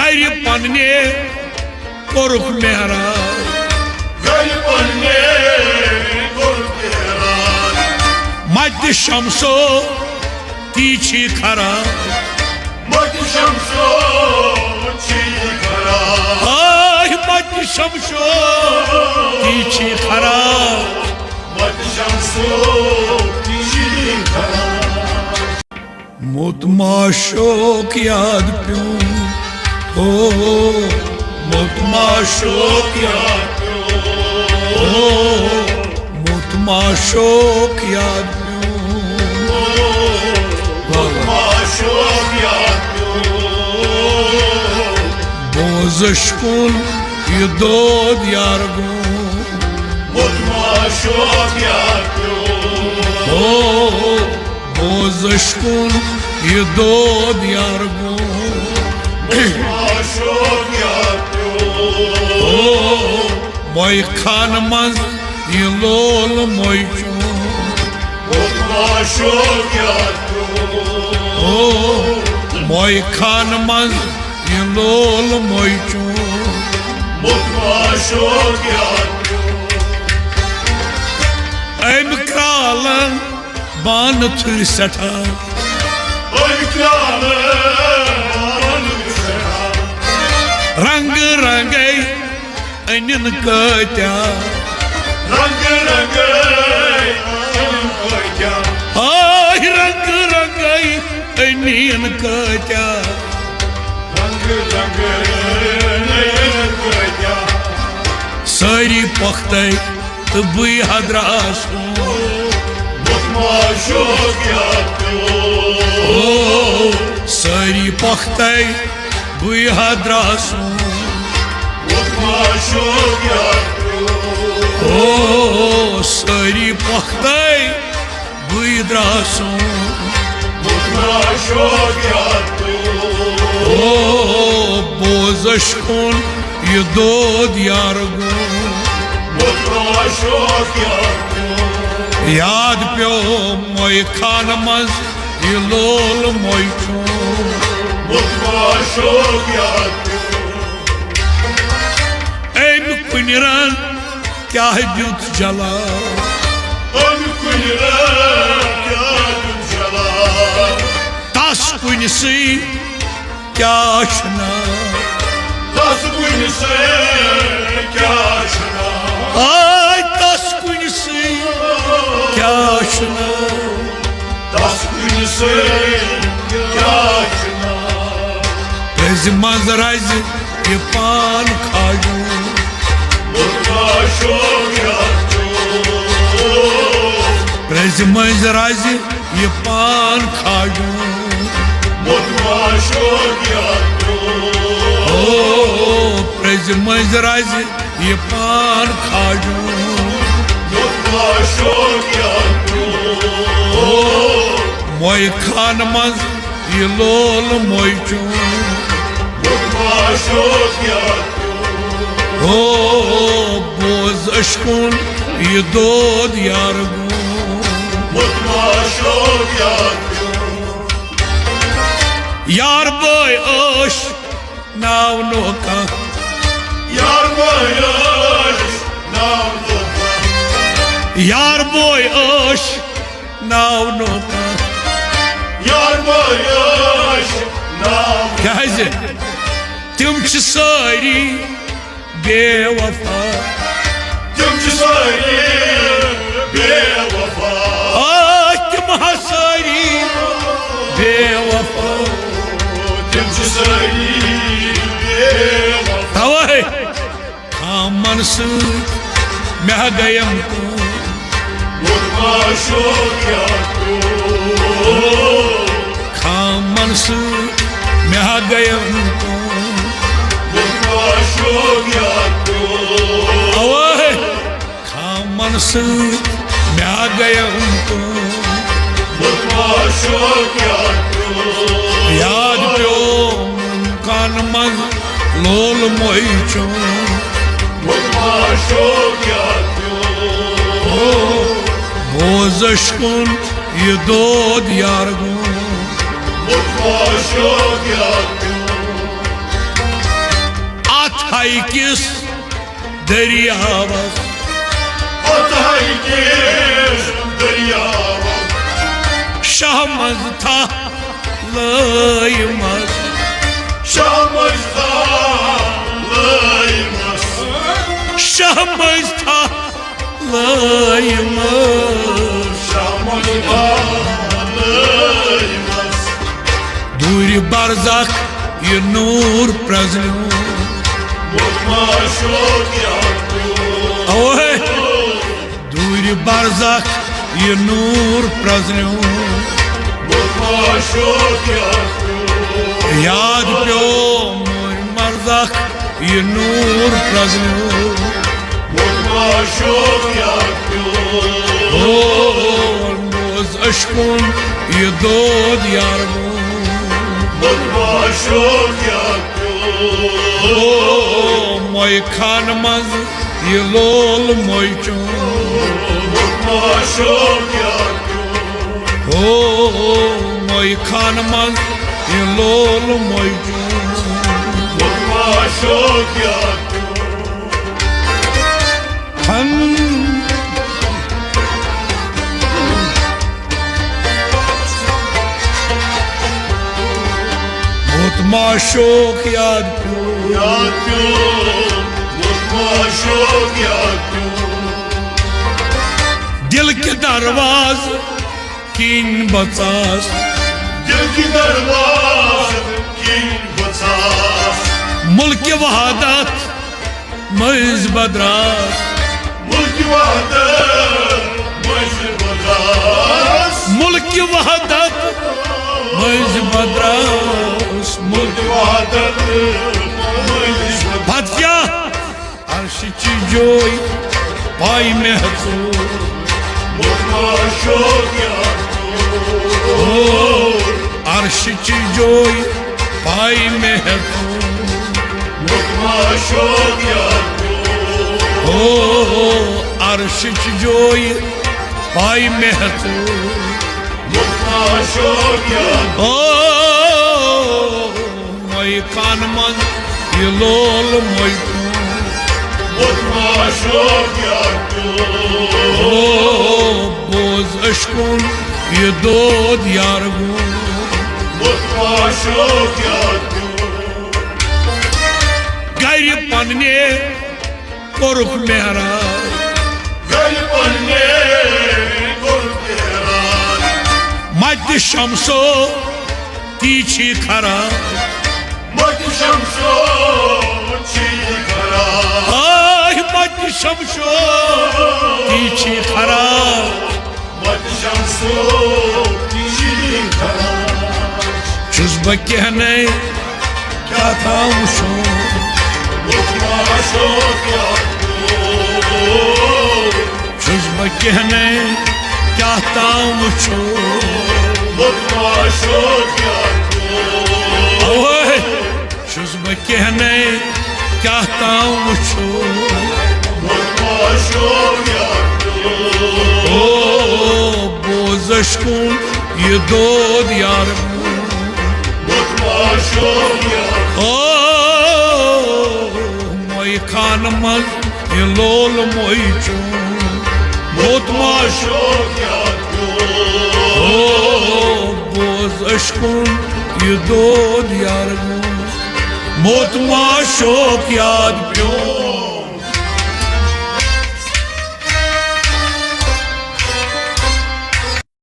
घर पन्ने कोरुख मेहराज मत शमसो तीछी खराब मत शमसो तीछी खराब मुतमाशोक याद प्यूं हो मुतमाशोक याद प्यूं हो मुतमाशोक याद प्यूं मुतमाशोक याद प्यूं बोज़शकुन ये दोद यारगो मुतमाशोक याद प्यूं बोज़शकुन ये दोद यारगो मोय खान मंज ये लोल मोय चो मोय खान मंज ये लोल मोय चो अम क्रालन बान थुर सठा रंग रंगै अनिन कत्या रंग रंगै अनिन कत्या सारी पख्तै तो बुई हद्रास सारी पख्तै बुई हद्रास सारी पख्तै बुई द्रासो बोज़शकुन ये दोद यारगो याद प्यो मोय खान मंज ये लोल मोय चो अम कुनरन क्या दुत जला तस कुन सी क्या छना तस कुन सी क्या छना रज मज रज ये पान खाजू रज मज रज ये पान खाजू रज मज रज ये पान खाजू मोय खान मंज ये लोल मोय चो बोज़शकुन ये दोद यारगो यार बोय ओश नाव नोका यार बोय ओश नाव नोका क्या है तुम सारी बेवफा तुम सारी बेवफा तवे खामन मैं गयम खामन मैं गयम खामन मैं गयम याद प्यो कान मंज लोल मोय चो बोज़शकुन ये दोद यारगो हाई किस दरियावस शाह मज था लयमस शाह मज था लयमस दूर बारज़ख ये नूर प्रज़्न्यो ओए दूर बारज़ख ये नूर प्रज़्न्यो याद प्यो मोर मरज़ख ये नूर प्रज़्न्यो नोज़ अशकुन ये दोद यारगो मोय खान मज ये लोल मोय चो मोय खान मज ये लोल मोय चो शोक याद दिल के दरवाज किन बचास मुल्क वहादत मज बदरास मुल्क वहादत मज बदरास Padya arşici joy pay mehtu arşici joy pay mehtu arşici joy pay mehtu मोय खान मज ये लोल मोय बोज अशकुन ये दोद यारगो गर पन्ने कोरुख मेहरा मत शमसो तीछी खरा मत शमसो तीछी खरा चुस ब कहने क्या था मुशो चुस ब कहने क्या था मुशो चुस ब कहने क्या था मुशो बोज अशकुन ये दोद यार मोय खान मज ये लोल मोय चो बोज अशकुन ये दोद यार मोतमा शोक याद प्यो